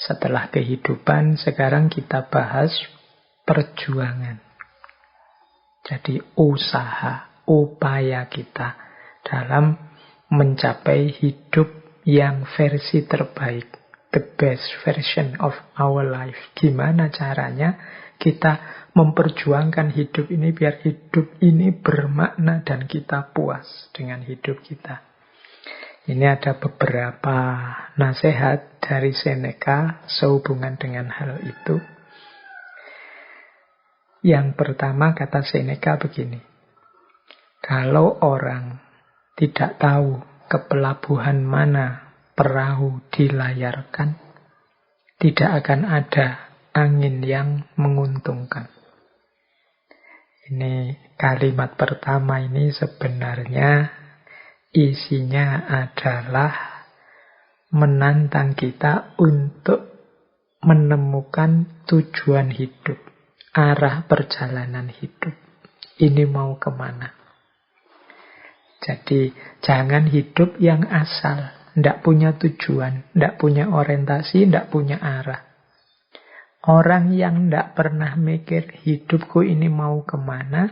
Setelah kehidupan, sekarang kita bahas perjuangan. Jadi usaha, upaya kita dalam mencapai hidup yang versi terbaik. The best version of our life. Gimana caranya kita memperjuangkan hidup ini biar hidup ini bermakna dan kita puas dengan hidup kita. Ini ada beberapa nasihat dari Seneca sehubungan dengan hal itu. Yang pertama kata Seneca begini. Kalau orang tidak tahu ke pelabuhan mana perahu dilayarkan, tidak akan ada angin yang menguntungkan. Ini kalimat pertama ini sebenarnya isinya adalah menantang kita untuk menemukan tujuan hidup, arah perjalanan hidup. Ini mau kemana? Jadi jangan hidup yang asal, tidak punya tujuan, tidak punya orientasi, tidak punya arah. Orang yang tidak pernah mikir hidupku ini mau kemana,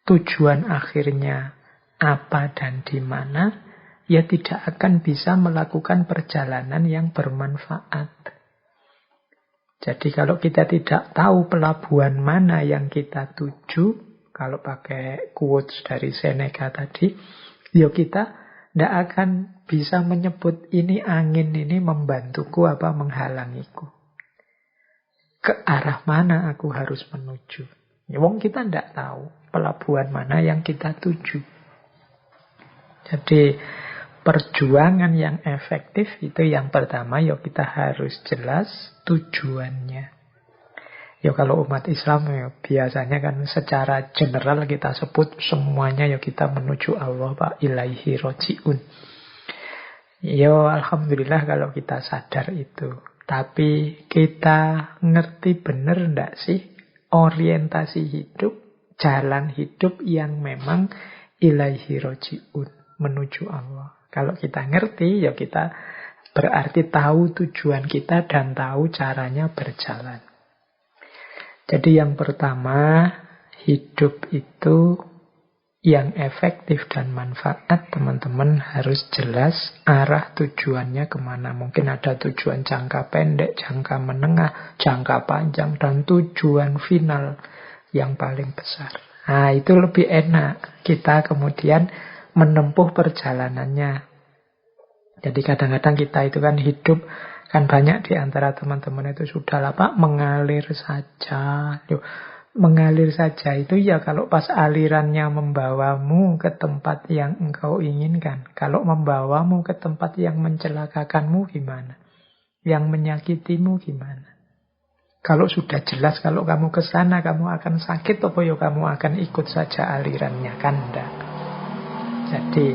tujuan akhirnya apa dan di mana, ya tidak akan bisa melakukan perjalanan yang bermanfaat. Jadi kalau kita tidak tahu pelabuhan mana yang kita tuju, kalau pakai quotes dari Seneca tadi, ya kita tidak akan bisa menyebut ini angin ini membantuku apa menghalangiku. Ke arah mana aku harus menuju. Ya, wong kita tidak tahu pelabuhan mana yang kita tuju. Jadi perjuangan yang efektif itu yang pertama, ya kita harus jelas tujuannya. Ya kalau umat Islam ya biasanya kan secara general kita sebut semuanya ya kita menuju Allah, Pak, ilaihi roji'un. Ya alhamdulillah kalau kita sadar itu. Tapi kita ngerti benar enggak sih orientasi hidup, jalan hidup yang memang ilaihi roji'un, menuju Allah. Kalau kita ngerti ya kita berarti tahu tujuan kita dan tahu caranya berjalan. Jadi yang pertama, hidup itu yang efektif dan manfaat, teman-teman harus jelas arah tujuannya kemana. Mungkin ada tujuan jangka pendek, jangka menengah, jangka panjang, dan tujuan final yang paling besar. Nah, itu lebih enak kita kemudian menempuh perjalanannya. Jadi kadang-kadang kita itu kan hidup, kan banyak di antara teman-teman itu sudah Pak mengalir saja. Loh, mengalir saja itu ya kalau pas alirannya membawamu ke tempat yang engkau inginkan. Kalau membawamu ke tempat yang mencelakakanmu gimana? Yang menyakitimu gimana? Kalau sudah jelas kalau kamu ke sana kamu akan sakit atau ya kamu akan ikut saja alirannya, kan enggak. Jadi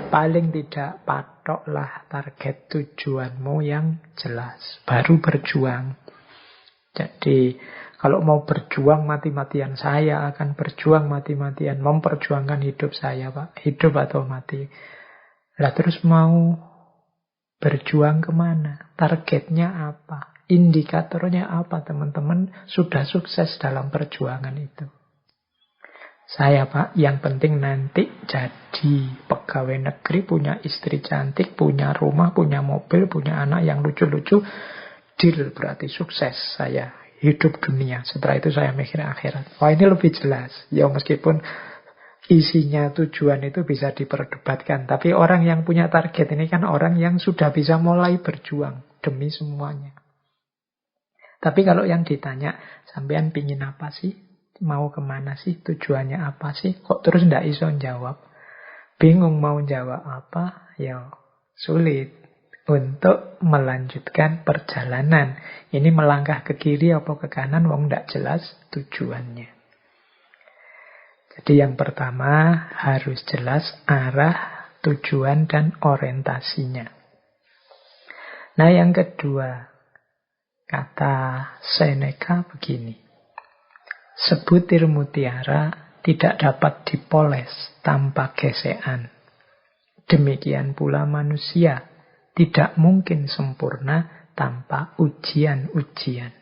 paling tidak patoklah target tujuanmu yang jelas. Baru berjuang. Jadi kalau mau berjuang mati-matian, saya akan berjuang mati-matian. Memperjuangkan hidup saya, Pak. Hidup atau mati. Lah terus mau berjuang kemana? Targetnya apa? Indikatornya apa, teman-teman? Sudah sukses dalam perjuangan itu. Saya, Pak, yang penting nanti jadi pegawai negeri, punya istri cantik, punya rumah, punya mobil, punya anak yang lucu-lucu. Deal, berarti sukses saya. Hidup dunia. Setelah itu saya mikir akhirat. Wah, ini lebih jelas. Ya meskipun isinya tujuan itu bisa diperdebatkan. Tapi orang yang punya target ini kan orang yang sudah bisa mulai berjuang demi semuanya. Tapi kalau yang ditanya, sampean pingin apa sih? Mau kemana sih? Tujuannya apa sih? Kok terus ndak iso jawab? Bingung mau jawab apa? Ya sulit untuk melanjutkan perjalanan. Ini melangkah ke kiri atau ke kanan, wong ndak jelas tujuannya. Jadi yang pertama harus jelas arah, tujuan, dan orientasinya. Nah yang kedua, kata Seneca begini. Sebutir mutiara tidak dapat dipoles tanpa gesekan. Demikian pula manusia tidak mungkin sempurna tanpa ujian-ujian.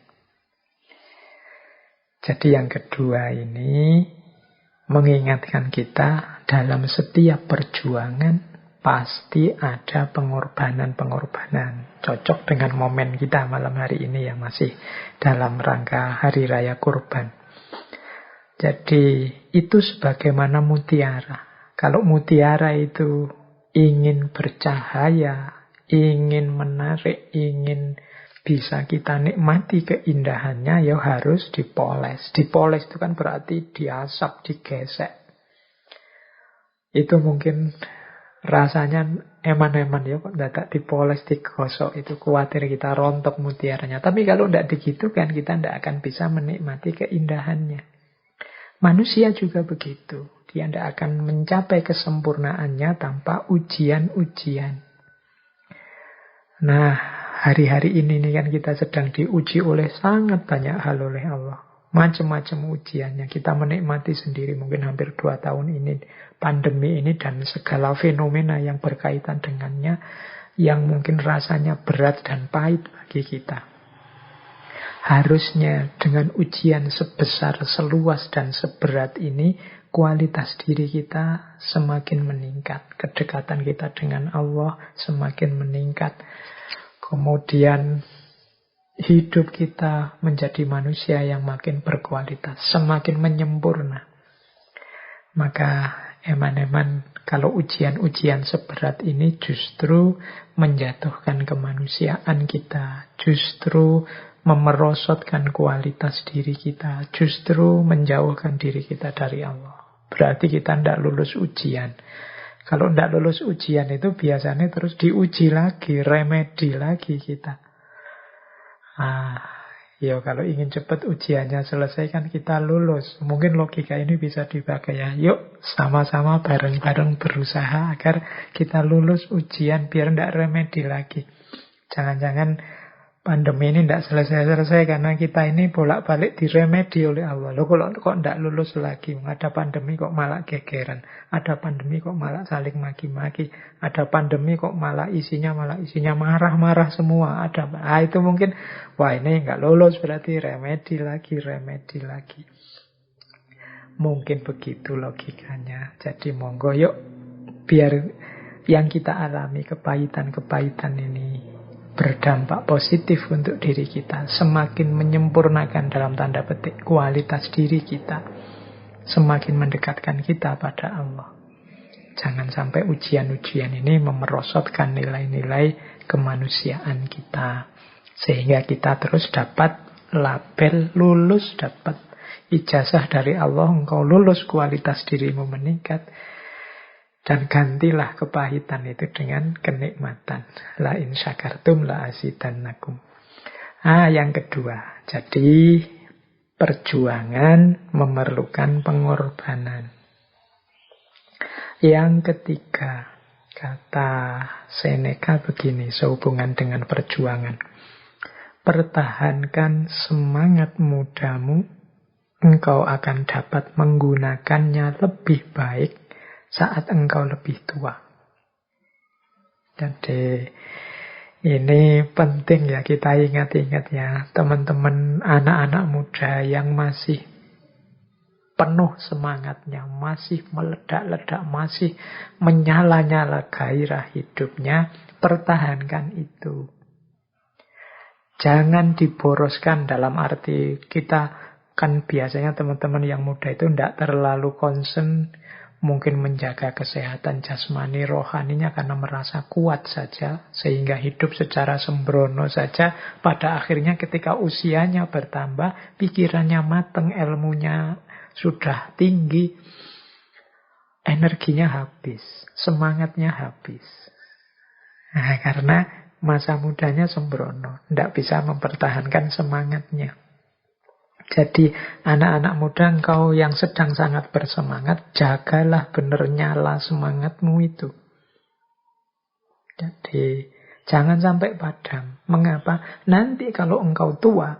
Jadi yang kedua ini mengingatkan kita dalam setiap perjuangan pasti ada pengorbanan-pengorbanan. Cocok dengan momen kita malam hari ini yang masih dalam rangka Hari Raya Kurban. Jadi itu sebagaimana mutiara. Kalau mutiara itu ingin bercahaya, ingin menarik, ingin bisa kita nikmati keindahannya, ya harus dipoles. Dipoles itu kan berarti diasap, digesek. Itu mungkin rasanya eman-eman ya, kok tidak dipoles, digosok, itu khawatir kita rontok mutiaranya. Tapi kalau tidak digitukan, kita tidak akan bisa menikmati keindahannya. Manusia juga begitu. Dia tidak akan mencapai kesempurnaannya tanpa ujian-ujian. Nah, hari-hari ini kan kita sedang diuji oleh sangat banyak hal oleh Allah. Macam-macam ujiannya. Kita menikmati sendiri mungkin hampir 2 tahun ini. Pandemi ini dan segala fenomena yang berkaitan dengannya. Yang mungkin rasanya berat dan pahit bagi kita. Harusnya dengan ujian sebesar, seluas dan seberat ini, kualitas diri kita semakin meningkat. Kedekatan kita dengan Allah semakin meningkat. Kemudian hidup kita menjadi manusia yang makin berkualitas, semakin menyempurna. Maka eman-eman kalau ujian-ujian seberat ini justru menjatuhkan kemanusiaan kita, justru memerosotkan kualitas diri kita, justru menjauhkan diri kita dari Allah. Berarti kita tidak lulus ujian. Kalau tidak lulus ujian itu biasanya terus diuji lagi, remedi lagi kita. Ya kalau ingin cepat ujiannya selesai kan kita lulus. Mungkin logika ini bisa dipakai ya. Yuk sama-sama bareng-bareng berusaha agar kita lulus ujian biar tidak remedi lagi. Jangan-jangan pandemi ini tidak selesai-selesai karena kita ini bolak-balik diremedi oleh Allah. Loh kok tidak lulus lagi? Ada pandemi kok malah gegeran. Ada pandemi kok malah saling maki-maki. Ada pandemi kok malah isinya marah-marah semua. Itu mungkin, wah ini nggak lulus berarti remedi lagi. Mungkin begitu logikanya. Jadi monggo yuk biar yang kita alami kepahitan-kepahitan ini berdampak positif untuk diri kita, semakin menyempurnakan dalam tanda petik kualitas diri kita, semakin mendekatkan kita pada Allah. Jangan sampai ujian-ujian ini memerosotkan nilai-nilai kemanusiaan kita, sehingga kita terus dapat label lulus, dapat ijazah dari Allah, engkau lulus, kualitas dirimu meningkat. Dan gantilah kepahitan itu dengan kenikmatan. La in syakartum la azidannakum. Yang kedua. Jadi perjuangan memerlukan pengorbanan. Yang ketiga. Kata Seneca begini sehubungan dengan perjuangan. Pertahankan semangat mudamu. Engkau akan dapat menggunakannya lebih baik saat engkau lebih tua. Jadi ini penting ya kita ingat-ingat ya teman-teman anak-anak muda yang masih penuh semangatnya, masih meledak-ledak, masih menyala-nyala gairah hidupnya, pertahankan itu. Jangan diboroskan dalam arti kita kan biasanya teman-teman yang muda itu tidak terlalu concern mungkin menjaga kesehatan jasmani rohaninya karena merasa kuat saja sehingga hidup secara sembrono saja. Pada akhirnya ketika usianya bertambah, pikirannya matang, ilmunya sudah tinggi, energinya habis, semangatnya habis. Karena masa mudanya sembrono, tidak bisa mempertahankan semangatnya. Jadi anak-anak muda engkau yang sedang sangat bersemangat, jagalah benar nyala semangatmu itu. Jadi jangan sampai padam. Mengapa? Nanti kalau engkau tua,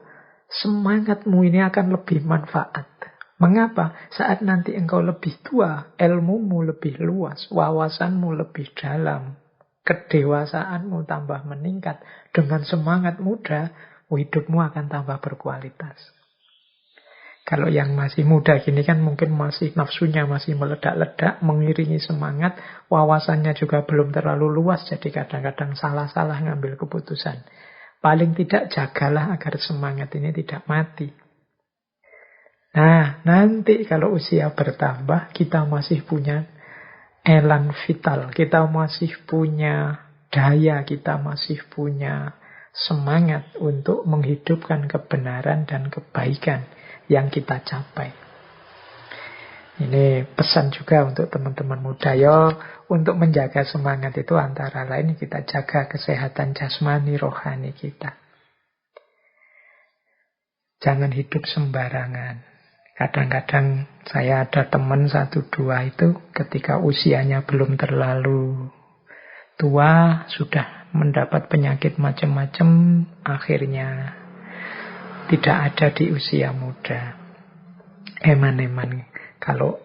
semangatmu ini akan lebih manfaat. Mengapa? Saat nanti engkau lebih tua, ilmumu lebih luas, wawasanmu lebih dalam, kedewasaanmu tambah meningkat dengan semangat muda, hidupmu akan tambah berkualitas. Kalau yang masih muda gini kan mungkin masih nafsunya masih meledak-ledak, mengiringi semangat, wawasannya juga belum terlalu luas, jadi kadang-kadang salah-salah ngambil keputusan. Paling tidak jagalah agar semangat ini tidak mati. Nah, nanti kalau usia bertambah, kita masih punya elan vital, kita masih punya daya, kita masih punya semangat untuk menghidupkan kebenaran dan kebaikan yang kita capai. Ini pesan juga untuk teman-teman muda. Untuk menjaga semangat itu antara lain kita jaga kesehatan jasmani rohani kita. Jangan hidup sembarangan. Kadang-kadang saya ada teman 1-2 itu ketika usianya belum terlalu tua, sudah mendapat penyakit macam-macam, akhirnya tidak ada di usia muda. Eman-eman kalau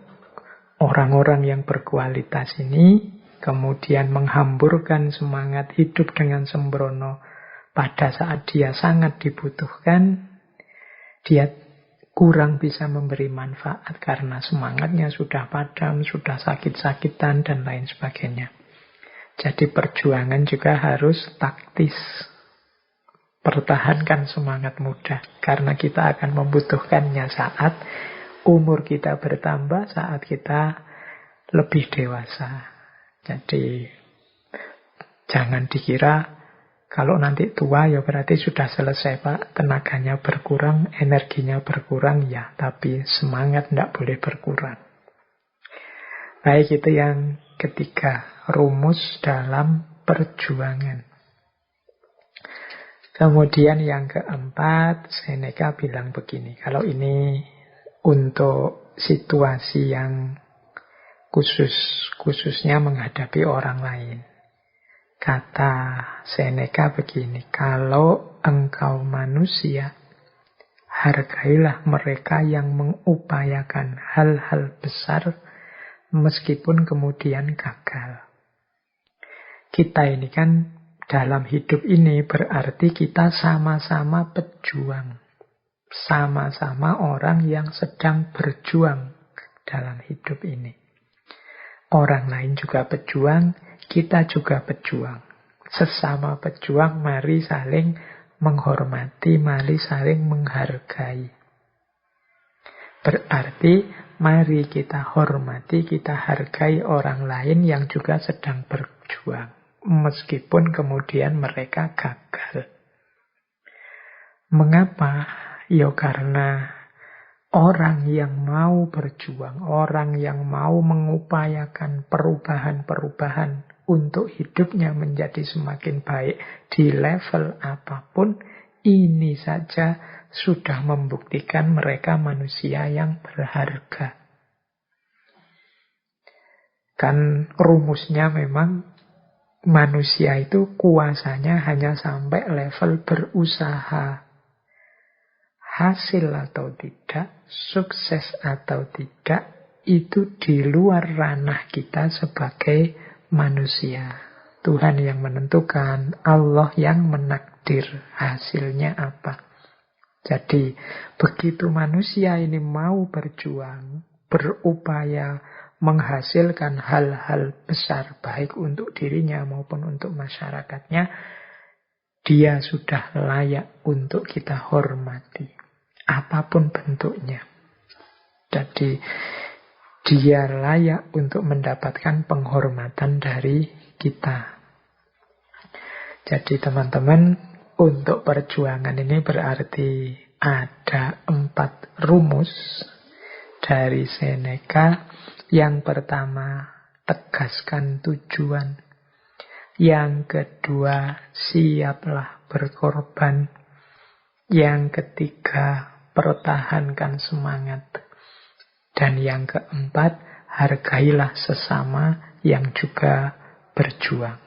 orang-orang yang berkualitas ini kemudian menghamburkan semangat hidup dengan sembrono pada saat dia sangat dibutuhkan, dia kurang bisa memberi manfaat karena semangatnya sudah padam, sudah sakit-sakitan dan lain sebagainya. Jadi perjuangan juga harus taktis. Pertahankan semangat muda, karena kita akan membutuhkannya saat umur kita bertambah, saat kita lebih dewasa. Jadi jangan dikira kalau nanti tua ya berarti sudah selesai Pak, tenaganya berkurang, energinya berkurang, ya, tapi semangat tidak boleh berkurang. Baik, itu yang ketiga, rumus dalam perjuangan. Kemudian yang keempat, Seneca bilang begini, kalau ini untuk situasi yang khususnya menghadapi orang lain. Kata Seneca begini, kalau engkau manusia, hargailah mereka yang mengupayakan hal-hal besar meskipun kemudian gagal. Kita ini kan dalam hidup ini berarti kita sama-sama pejuang. Sama-sama orang yang sedang berjuang dalam hidup ini. Orang lain juga pejuang, kita juga pejuang. Sesama pejuang, mari saling menghormati, mari saling menghargai. Berarti mari kita hormati, kita hargai orang lain yang juga sedang berjuang. Meskipun kemudian mereka gagal. Mengapa? Ya karena orang yang mau berjuang, orang yang mau mengupayakan perubahan-perubahan untuk hidupnya menjadi semakin baik di level apapun, ini saja sudah membuktikan mereka manusia yang berharga. Kan rumusnya memang manusia itu kuasanya hanya sampai level berusaha. Hasil atau tidak, sukses atau tidak, itu di luar ranah kita sebagai manusia. Tuhan yang menentukan, Allah yang menakdir hasilnya apa. Jadi, begitu manusia ini mau berjuang, berupaya menghasilkan hal-hal besar, baik untuk dirinya maupun untuk masyarakatnya, dia sudah layak untuk kita hormati. Apapun bentuknya. Jadi dia layak untuk mendapatkan penghormatan dari kita. Jadi teman-teman, untuk perjuangan ini berarti ada 4 rumus dari Seneca. Yang pertama, tegaskan tujuan. Yang kedua, siaplah berkorban. Yang ketiga, pertahankan semangat. Dan yang keempat, hargailah sesama yang juga berjuang.